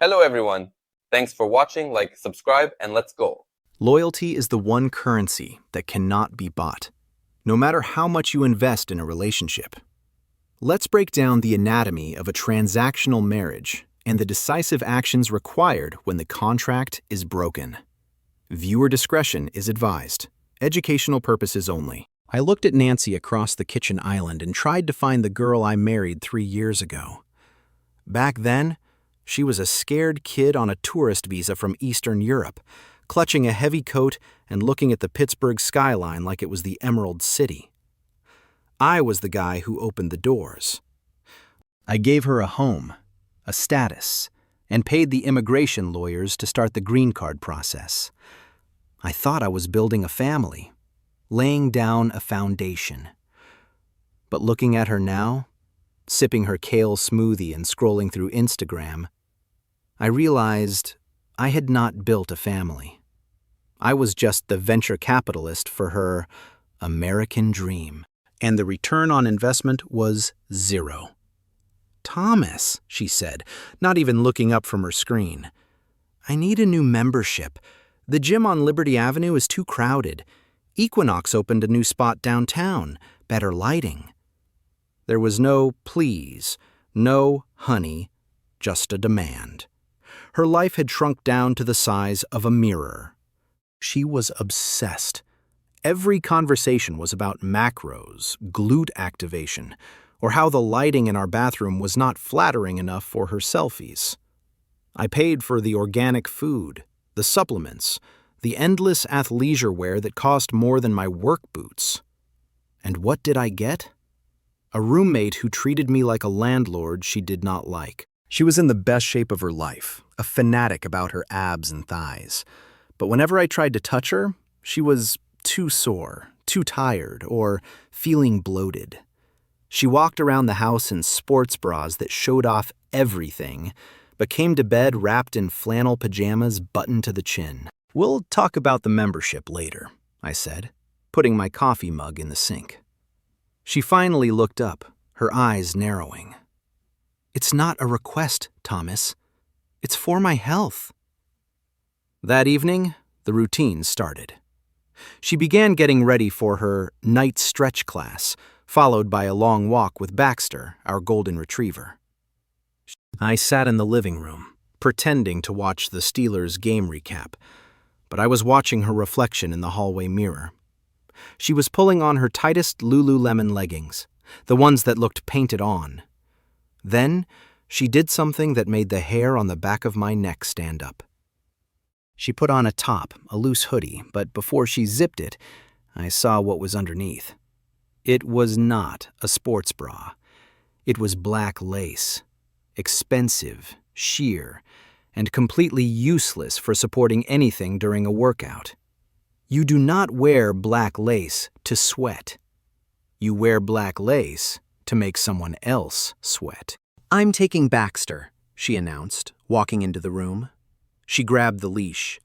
Hello everyone. Thanks for watching, subscribe, and let's go. Loyalty is the one currency that cannot be bought, no matter how much you invest in a relationship. Let's break down the anatomy of a transactional marriage and the decisive actions required when the contract is broken. Viewer discretion is advised. Educational purposes only. I looked at Nancy across the kitchen island and tried to find the girl I married 3 years ago. Back then, she was a scared kid on a tourist visa from Eastern Europe, clutching a heavy coat and looking at the Pittsburgh skyline like it was the Emerald City. I was the guy who opened the doors. I gave her a home, a status, and paid the immigration lawyers to start the green card process. I thought I was building a family, laying down a foundation. But looking at her now, sipping her kale smoothie and scrolling through Instagram, I realized I had not built a family. I was just the venture capitalist for her American dream, and the return on investment was 0. "Thomas," she said, not even looking up from her screen, "I need a new membership. The gym on Liberty Avenue is too crowded. Equinox opened a new spot downtown, better lighting." There was no please, no honey, just a demand. Her life had shrunk down to the size of a mirror. She was obsessed. Every conversation was about macros, glute activation, or how the lighting in our bathroom was not flattering enough for her selfies. I paid for the organic food, the supplements, the endless athleisure wear that cost more than my work boots. And what did I get? A roommate who treated me like a landlord she did not like. She was in the best shape of her life, a fanatic about her abs and thighs. But whenever I tried to touch her, she was too sore, too tired, or feeling bloated. She walked around the house in sports bras that showed off everything, but came to bed wrapped in flannel pajamas buttoned to the chin. "We'll talk about the membership later," I said, putting my coffee mug in the sink. She finally looked up, her eyes narrowing. "It's not a request, Thomas. It's for my health." That evening, the routine started. She began getting ready for her night stretch class, followed by a long walk with Baxter, our golden retriever. I sat in the living room, pretending to watch the Steelers game recap, but I was watching her reflection in the hallway mirror. She was pulling on her tightest Lululemon leggings, the ones that looked painted on. Then, she did something that made the hair on the back of my neck stand up. She put on a top, a loose hoodie, but before she zipped it, I saw what was underneath. It was not a sports bra. It was black lace, expensive, sheer, and completely useless for supporting anything during a workout. You do not wear black lace to sweat. You wear black lace to make someone else sweat. "I'm taking Baxter," she announced, walking into the room. She grabbed the leash.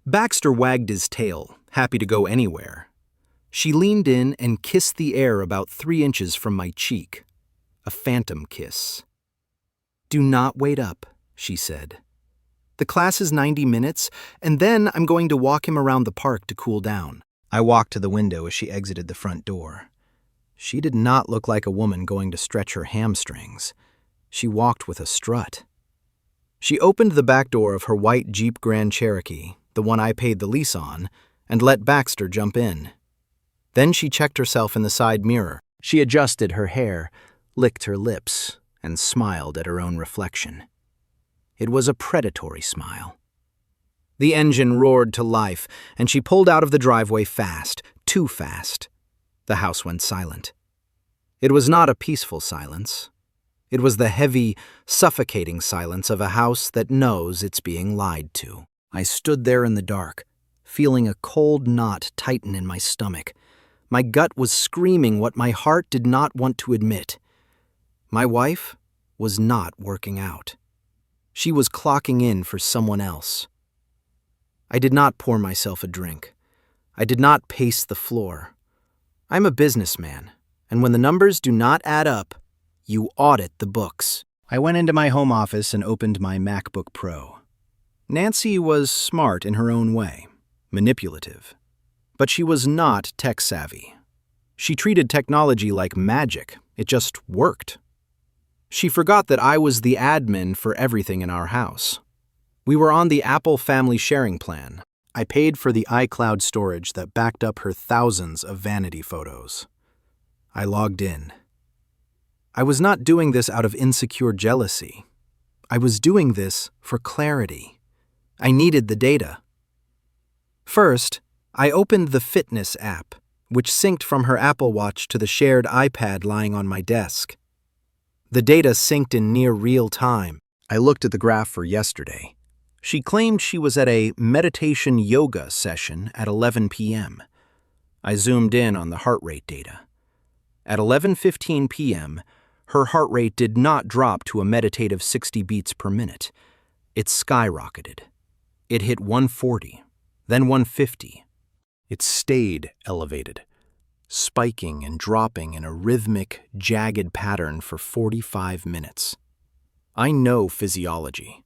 Baxter wagged his tail, happy to go anywhere. She leaned in and kissed the air about 3 inches from my cheek. A phantom kiss. "Do not wait up," she said. "The class is 90 minutes, and then I'm going to walk him around the park to cool down." I walked to the window as she exited the front door. She did not look like a woman going to stretch her hamstrings. She walked with a strut. She opened the back door of her white Jeep Grand Cherokee, the one I paid the lease on, and let Baxter jump in. Then she checked herself in the side mirror. She adjusted her hair, licked her lips, and smiled at her own reflection. It was a predatory smile. The engine roared to life, and she pulled out of the driveway fast, too fast. The house went silent. It was not a peaceful silence. It was the heavy, suffocating silence of a house that knows it's being lied to. I stood there in the dark, feeling a cold knot tighten in my stomach. My gut was screaming what my heart did not want to admit. My wife was not working out. She was clocking in for someone else. I did not pour myself a drink. I did not pace the floor. I'm a businessman, and when the numbers do not add up, you audit the books. I went into my home office and opened my MacBook Pro. Nancy was smart in her own way, manipulative. But she was not tech-savvy. She treated technology like magic. It just worked. She forgot that I was the admin for everything in our house. We were on the Apple family sharing plan. I paid for the iCloud storage that backed up her thousands of vanity photos. I logged in. I was not doing this out of insecure jealousy. I was doing this for clarity. I needed the data. First, I opened the Fitness app, which synced from her Apple Watch to the shared iPad lying on my desk. The data synced in near real time. I looked at the graph for yesterday. She claimed she was at a meditation yoga session at 11 p.m. I zoomed in on the heart rate data. At 11:15 p.m., her heart rate did not drop to a meditative 60 beats per minute. It skyrocketed. It hit 140, then 150. It stayed elevated, spiking and dropping in a rhythmic, jagged pattern for 45 minutes. I know physiology.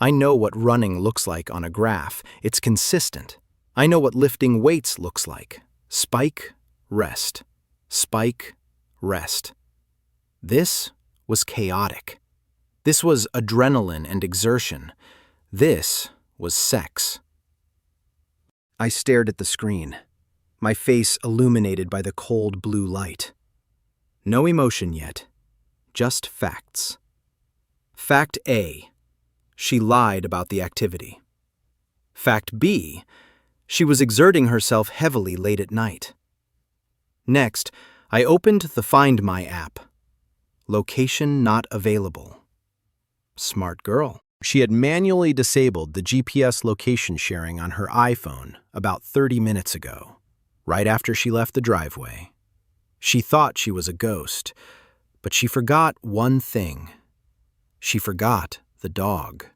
I know what running looks like on a graph. It's consistent. I know what lifting weights looks like. Spike, rest. Spike, rest. This was chaotic. This was adrenaline and exertion. This was sex. I stared at the screen, my face illuminated by the cold blue light. No emotion yet, just facts. Fact A, she lied about the activity. Fact B, she was exerting herself heavily late at night. Next, I opened the Find My app. Location not available. Smart girl. She had manually disabled the GPS location sharing on her iPhone about 30 minutes ago, right after she left the driveway. She thought she was a ghost, but she forgot one thing. She forgot the dog.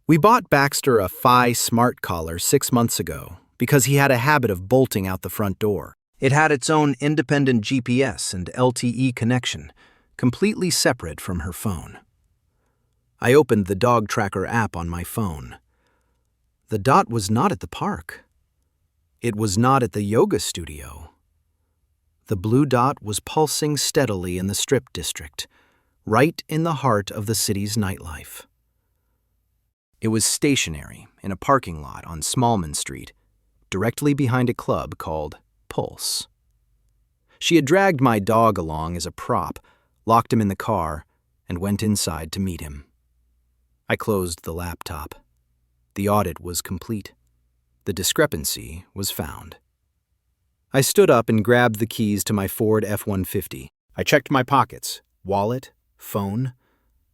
We bought Baxter a Fi Smart Collar 6 months ago because he had a habit of bolting out the front door. It had its own independent GPS and LTE connection, completely separate from her phone. I opened the dog tracker app on my phone. The dot was not at the park. It was not at the yoga studio. The blue dot was pulsing steadily in the Strip District, right in the heart of the city's nightlife. It was stationary in a parking lot on Smallman Street, directly behind a club called Pulse. She had dragged my dog along as a prop, locked him in the car, and went inside to meet him. I closed the laptop. The audit was complete. The discrepancy was found. I stood up and grabbed the keys to my Ford F-150. I checked my pockets, wallet, phone.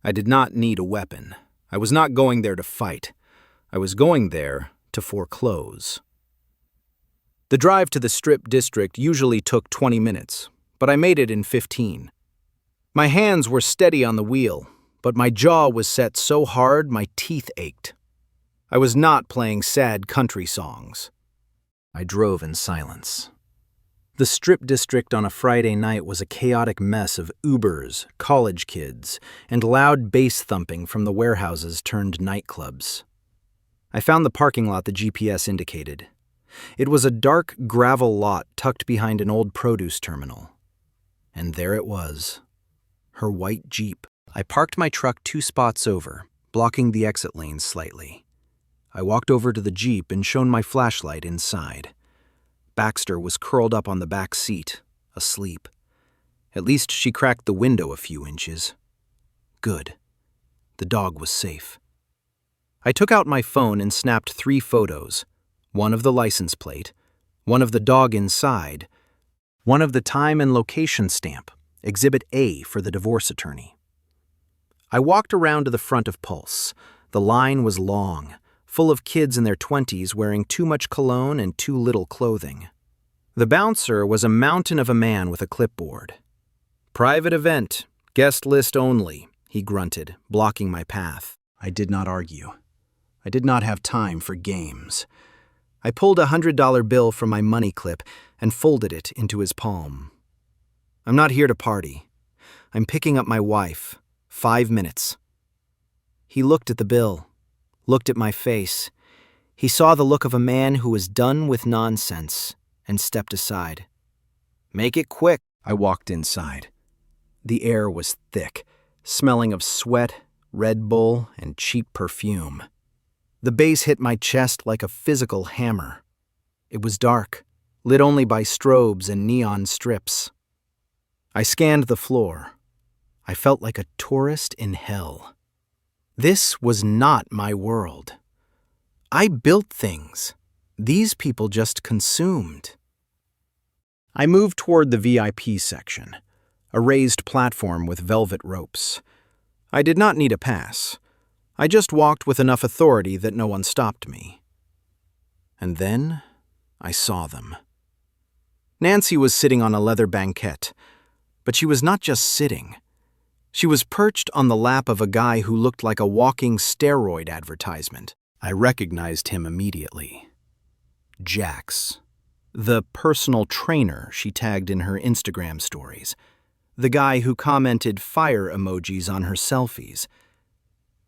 I did not need a weapon. I was not going there to fight. I was going there to foreclose. The drive to the Strip District usually took 20 minutes, but I made it in 15. My hands were steady on the wheel, but my jaw was set so hard my teeth ached. I was not playing sad country songs. I drove in silence. The Strip District on a Friday night was a chaotic mess of Ubers, college kids, and loud bass thumping from the warehouses turned nightclubs. I found the parking lot the GPS indicated. It was a dark gravel lot tucked behind an old produce terminal. And there it was, her white Jeep. I parked my truck 2 spots over, blocking the exit lanes slightly. I walked over to the Jeep and shone my flashlight inside. Baxter was curled up on the back seat, asleep. At least she cracked the window a few inches. Good. The dog was safe. I took out my phone and snapped 3 photos, one of the license plate, one of the dog inside, one of the time and location stamp, Exhibit A for the divorce attorney. I walked around to the front of Pulse. The line was long, full of kids in their 20s wearing too much cologne and too little clothing. The bouncer was a mountain of a man with a clipboard. "Private event, guest list only," he grunted, blocking my path. I did not argue. I did not have time for games. I pulled a $100 bill from my money clip and folded it into his palm. "I'm not here to party. I'm picking up my wife. 5 minutes. He looked at the bill, looked at my face. He saw the look of a man who was done with nonsense and stepped aside. "Make it quick." I walked inside. The air was thick, smelling of sweat, Red Bull, and cheap perfume. The bass hit my chest like a physical hammer. It was dark, lit only by strobes and neon strips. I scanned the floor. I felt like a tourist in hell. This was not my world. I built things. These people just consumed. I moved toward the VIP section, a raised platform with velvet ropes. I did not need a pass. I just walked with enough authority that no one stopped me. And then I saw them. Nancy was sitting on a leather banquette, but she was not just sitting. She was perched on the lap of a guy who looked like a walking steroid advertisement. I recognized him immediately. Jax, the personal trainer she tagged in her Instagram stories, the guy who commented fire emojis on her selfies.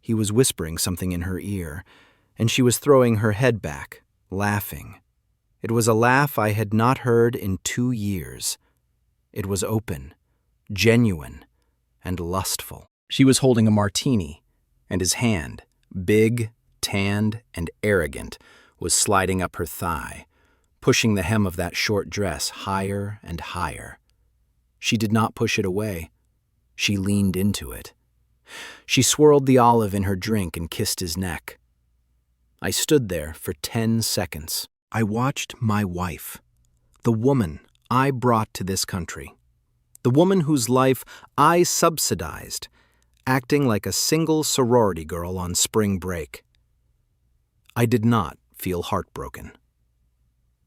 He was whispering something in her ear, and she was throwing her head back, laughing. It was a laugh I had not heard in 2 years. It was open, genuine, and lustful. She was holding a martini, and his hand, big, tanned, and arrogant, was sliding up her thigh, pushing the hem of that short dress higher and higher. She did not push it away. She leaned into it. She swirled the olive in her drink and kissed his neck. I stood there for 10 seconds. I watched my wife, the woman I brought to this country, the woman whose life I subsidized, acting like a single sorority girl on spring break. I did not feel heartbroken.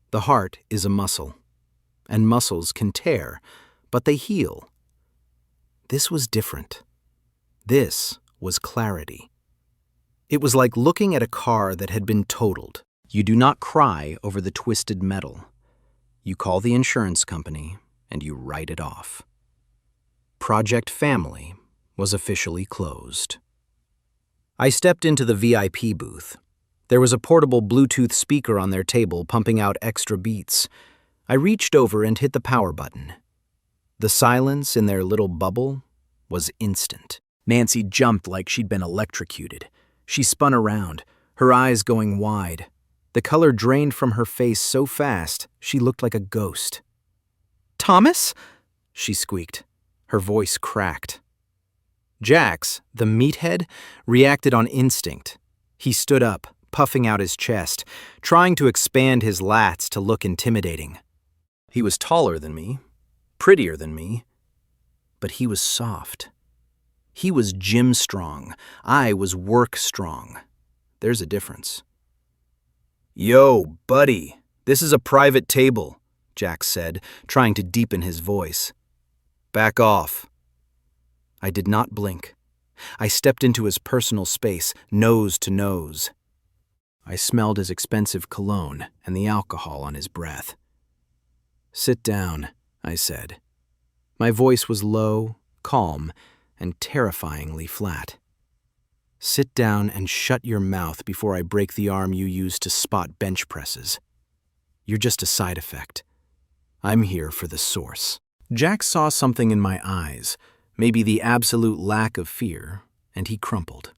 The heart is a muscle, and muscles can tear, but they heal. This was different. This was clarity. It was like looking at a car that had been totaled. You do not cry over the twisted metal. You call the insurance company and you write it off. Project Family was officially closed. I stepped into the VIP booth. There was a portable Bluetooth speaker on their table pumping out extra beats. I reached over and hit the power button. The silence in their little bubble was instant. Nancy jumped like she'd been electrocuted. She spun around, her eyes going wide. The color drained from her face so fast, she looked like a ghost. "Thomas?" she squeaked. Her voice cracked. Jax, the meathead, reacted on instinct. He stood up, puffing out his chest, trying to expand his lats to look intimidating. He was taller than me, prettier than me, but he was soft. He was gym strong. I was work strong. There's a difference. "Yo, buddy, this is a private table," Jax said, trying to deepen his voice. "Back off." I did not blink. I stepped into his personal space, nose to nose. I smelled his expensive cologne and the alcohol on his breath. "Sit down," I said. My voice was low, calm, and terrifyingly flat. "Sit down and shut your mouth before I break the arm you use to spot bench presses. You're just a side effect. I'm here for the source." Jax saw something in my eyes, maybe the absolute lack of fear, and he crumpled.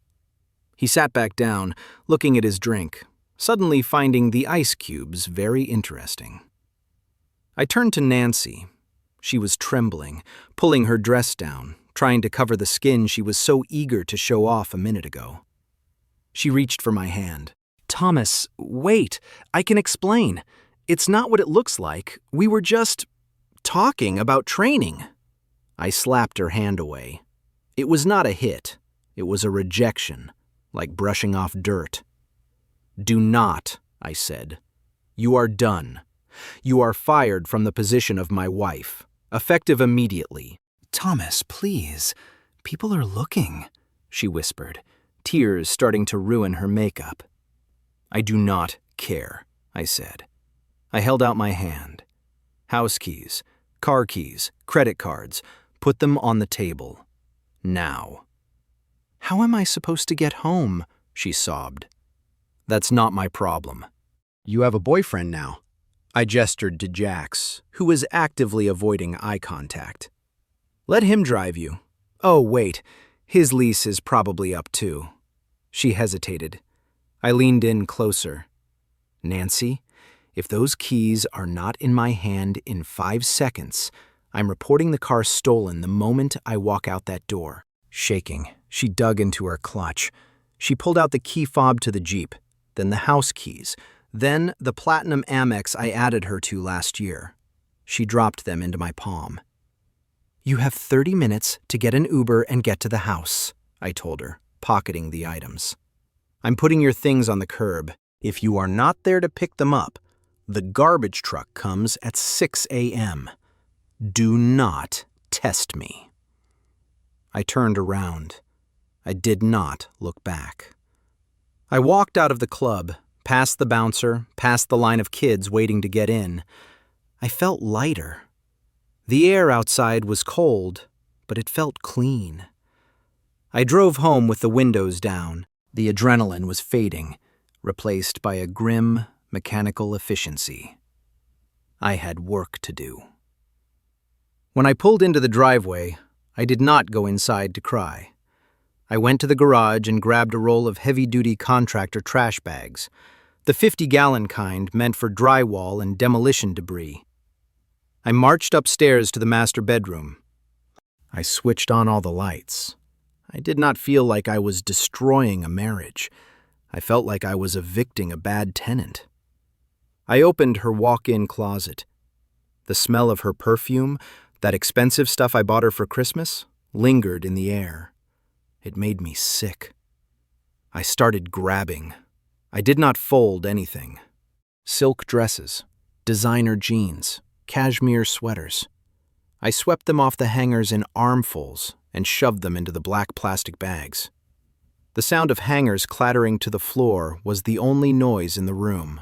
He sat back down, looking at his drink, suddenly finding the ice cubes very interesting. I turned to Nancy. She was trembling, pulling her dress down, trying to cover the skin she was so eager to show off a minute ago. She reached for my hand. "Thomas, wait, I can explain. It's not what it looks like. We were just talking about training." I slapped her hand away. It was not a hit. It was a rejection, like brushing off dirt. "Do not," I said. "You are done. You are fired from the position of my wife, effective immediately." "Thomas, please. People are looking," she whispered, tears starting to ruin her makeup. "I do not care," I said. I held out my hand. "House keys, car keys, credit cards. Put them on the table. Now." How am I supposed to get home? She sobbed. That's not my problem. You have a boyfriend now. I gestured to Jax, who was actively avoiding eye contact. Let him drive you. Oh, wait, his lease is probably up too. She hesitated. I leaned in closer. Nancy, if those keys are not in my hand in 5 seconds, I'm reporting the car stolen the moment I walk out that door. Shaking, she dug into her clutch. She pulled out the key fob to the Jeep, then the house keys, then the platinum Amex I added her to last year. She dropped them into my palm. You have 30 minutes to get an Uber and get to the house, I told her, pocketing the items. I'm putting your things on the curb. If you are not there to pick them up, the garbage truck comes at 6 a.m. Do not test me. I turned around. I did not look back. I walked out of the club, past the bouncer, past the line of kids waiting to get in. I felt lighter. The air outside was cold, but it felt clean. I drove home with the windows down. The adrenaline was fading, replaced by a grim, mechanical efficiency. I had work to do. When I pulled into the driveway, I did not go inside to cry. I went to the garage and grabbed a roll of heavy-duty contractor trash bags, the 50-gallon kind meant for drywall and demolition debris. I marched upstairs to the master bedroom. I switched on all the lights. I did not feel like I was destroying a marriage. I felt like I was evicting a bad tenant. I opened her walk-in closet. The smell of her perfume, that expensive stuff I bought her for Christmas, lingered in the air. It made me sick. I started grabbing. I did not fold anything. Silk dresses, designer jeans, cashmere sweaters. I swept them off the hangers in armfuls and shoved them into the black plastic bags. The sound of hangers clattering to the floor was the only noise in the room.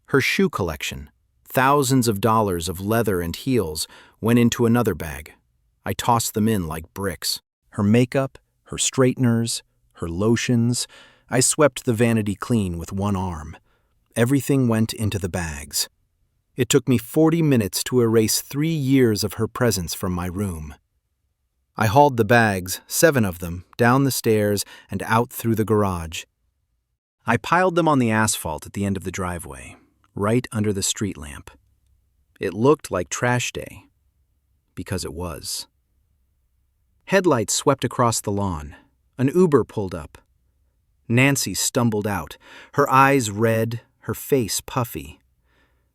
Her shoe collection, thousands of dollars of leather and heels, went into another bag. I tossed them in like bricks. Her makeup, her straighteners, her lotions. I swept the vanity clean with one arm. Everything went into the bags. It took me 40 minutes to erase 3 years of her presence from my room. I hauled the bags, 7 of them, down the stairs and out through the garage. I piled them on the asphalt at the end of the driveway, right under the street lamp. It looked like trash day, because it was. Headlights swept across the lawn. An Uber pulled up. Nancy stumbled out, her eyes red, her face puffy.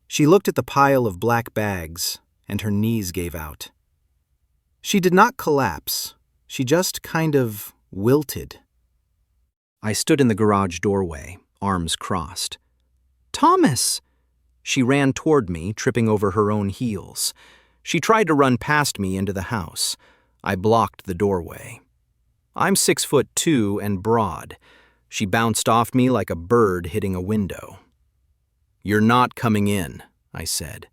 She looked at the pile of black bags, and her knees gave out. She did not collapse. She just kind of wilted. I stood in the garage doorway, arms crossed. Thomas! She ran toward me, tripping over her own heels. She tried to run past me into the house. I blocked the doorway. I'm 6'2" and broad. She bounced off me like a bird hitting a window. You're not coming in, I said.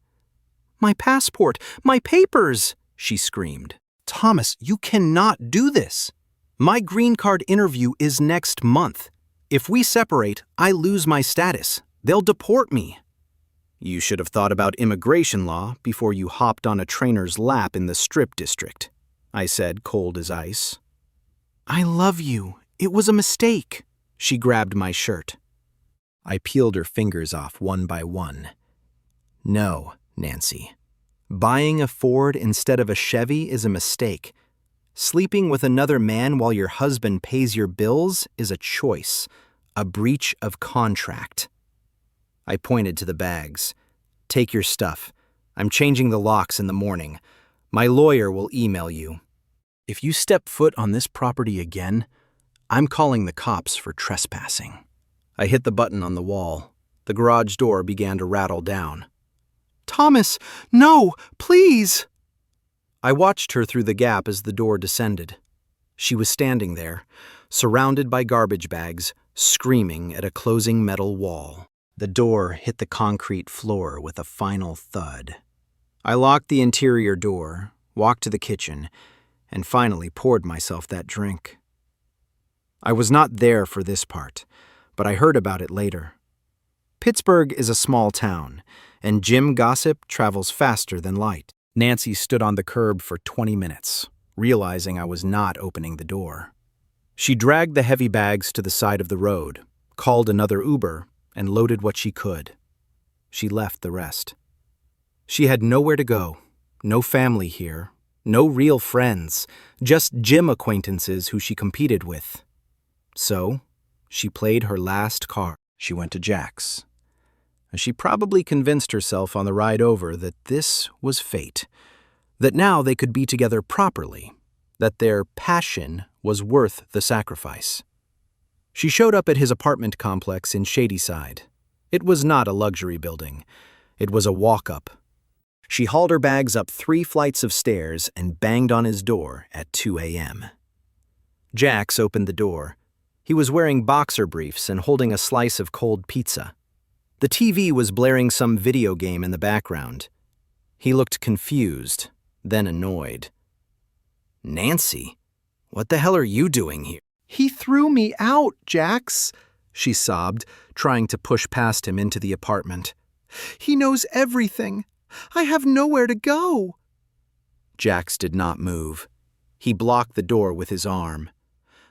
My passport! My papers! She screamed. Thomas, you cannot do this. My green card interview is next month. If we separate, I lose my status. They'll deport me. You should have thought about immigration law before you hopped on a trainer's lap in the Strip District, I said, cold as ice. I love you. It was a mistake. She grabbed my shirt. I peeled her fingers off one by one. No, Nancy. Buying a Ford instead of a Chevy is a mistake. Sleeping with another man while your husband pays your bills is a choice, a breach of contract. I pointed to the bags. Take your stuff. I'm changing the locks in the morning. My lawyer will email you. If you step foot on this property again, I'm calling the cops for trespassing. I hit the button on the wall. The garage door began to rattle down. Thomas, no, please! I watched her through the gap as the door descended. She was standing there, surrounded by garbage bags, screaming at a closing metal wall. The door hit the concrete floor with a final thud. I locked the interior door, walked to the kitchen, and finally poured myself that drink. I was not there for this part, but I heard about it later. Pittsburgh is a small town, and gym gossip travels faster than light. Nancy stood on the curb for 20 minutes, realizing I was not opening the door. She dragged the heavy bags to the side of the road, called another Uber, and loaded what she could. She left the rest. She had nowhere to go, no family here, no real friends, just gym acquaintances who she competed with. So, she played her last card. She went to Jack's. She probably convinced herself on the ride over that this was fate, that now they could be together properly, that their passion was worth the sacrifice. She showed up at his apartment complex in Shadyside. It was not a luxury building. It was a walk-up. She hauled her bags up 3 flights of stairs and banged on his door at 2 a.m. Jax opened the door. He was wearing boxer briefs and holding a slice of cold pizza. The TV was blaring some video game in the background. He looked confused, then annoyed. "Nancy, what the hell are you doing here?" "He threw me out, Jax," she sobbed, trying to push past him into the apartment. "He knows everything. I have nowhere to go." Jax did not move. He blocked the door with his arm.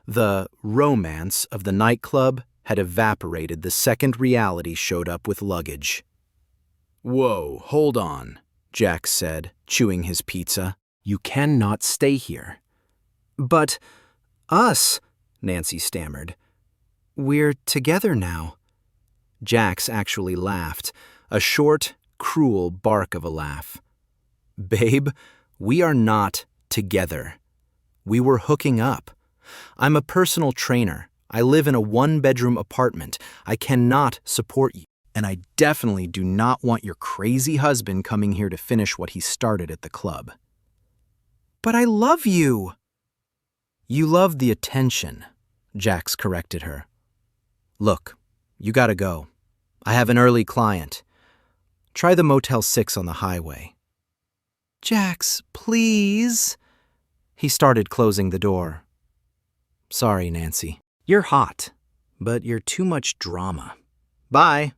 The romance of the nightclub had evaporated the second reality showed up with luggage. "Whoa, hold on," Jax said, chewing his pizza. "You cannot stay here." "But us," Nancy stammered. "We're together now." Jax actually laughed, a short, cruel bark of a laugh. "Babe, we are not together. We were hooking up. I'm a personal trainer. I live in a 1-bedroom apartment. I cannot support you. And I definitely do not want your crazy husband coming here to finish what he started at the club." "But I love you." "You love the attention," Jax corrected her. "Look, you gotta go. I have an early client. Try the Motel 6 on the highway." "Jax, please." He started closing the door. "Sorry, Nancy. You're hot, but you're too much drama. Bye."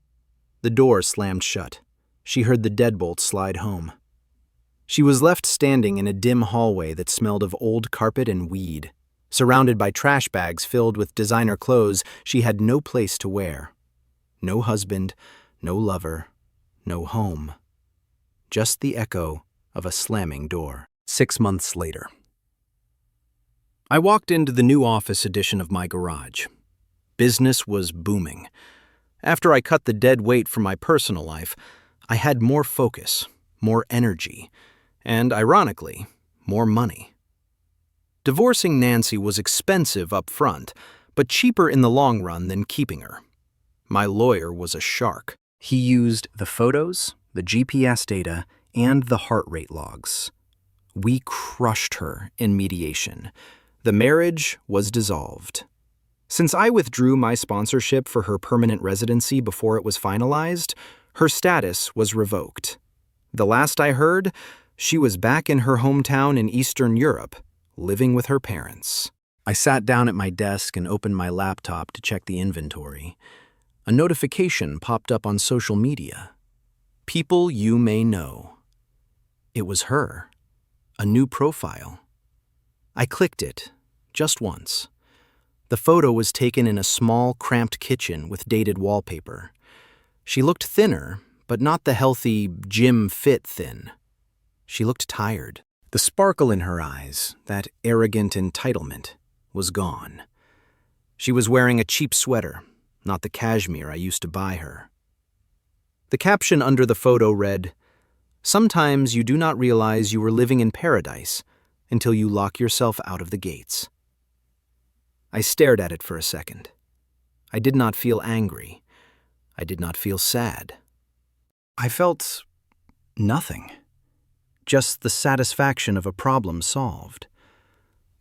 The door slammed shut. She heard the deadbolt slide home. She was left standing in a dim hallway that smelled of old carpet and weed, surrounded by trash bags filled with designer clothes she had no place to wear. No husband, no lover, no home. Just the echo of a slamming door. 6 months later. I walked into the new office addition of my garage. Business was booming. After I cut the dead weight from my personal life, I had more focus, more energy, and, ironically, more money. Divorcing Nancy was expensive up front, but cheaper in the long run than keeping her. My lawyer was a shark. He used the photos, the GPS data, and the heart rate logs. We crushed her in mediation. The marriage was dissolved. Since I withdrew my sponsorship for her permanent residency before it was finalized, her status was revoked. The last I heard, she was back in her hometown in Eastern Europe, living with her parents. I sat down at my desk and opened my laptop to check the inventory. A notification popped up on social media. People you may know. It was her. A new profile. I clicked it, just once. The photo was taken in a small, cramped kitchen with dated wallpaper. She looked thinner, but not the healthy, gym fit thin. She looked tired. The sparkle in her eyes, that arrogant entitlement, was gone. She was wearing a cheap sweater, not the cashmere I used to buy her. The caption under the photo read, "Sometimes you do not realize you were living in paradise until you lock yourself out of the gates." I stared at it for a second. I did not feel angry. I did not feel sad. I felt nothing. Just the satisfaction of a problem solved.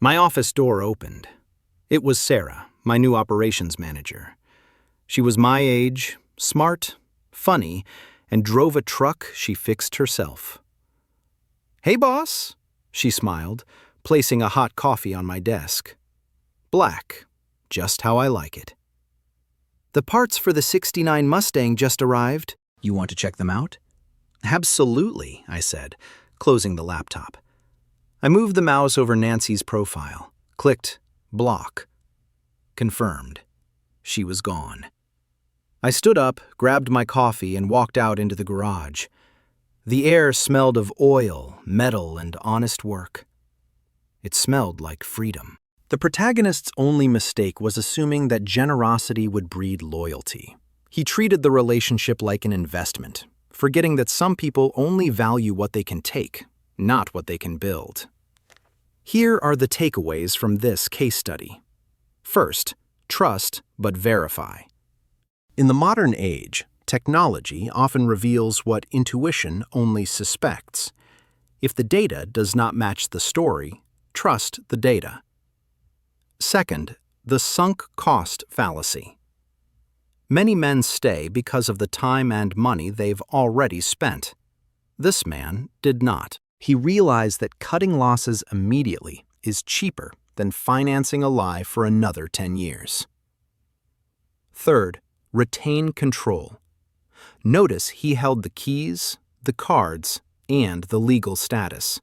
My office door opened. It was Sarah, my new operations manager. She was my age, smart, funny, and drove a truck she fixed herself. "Hey, boss," she smiled, placing a hot coffee on my desk. Black, just how I like it. The parts for the '69 Mustang just arrived. You want to check them out? Absolutely, I said, closing the laptop. I moved the mouse over Nancy's profile, clicked block. Confirmed. She was gone. I stood up, grabbed my coffee, and walked out into the garage. The air smelled of oil, metal, and honest work. It smelled like freedom. The protagonist's only mistake was assuming that generosity would breed loyalty. He treated the relationship like an investment, forgetting that some people only value what they can take, not what they can build. Here are the takeaways from this case study. First, trust but verify. In the modern age, technology often reveals what intuition only suspects. If the data does not match the story, trust the data. Second, the sunk cost fallacy. Many men stay because of the time and money they've already spent. This man did not. He realized that cutting losses immediately is cheaper than financing a lie for another 10 years. Third, retain control. Notice he held the keys, the cards, and the legal status.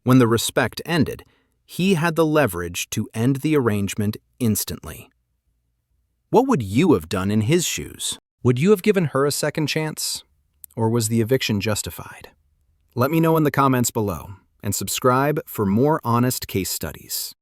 When the respect ended, he had the leverage to end the arrangement instantly. What would you have done in his shoes? Would you have given her a second chance? Or was the eviction justified? Let me know in the comments below, and subscribe for more honest case studies.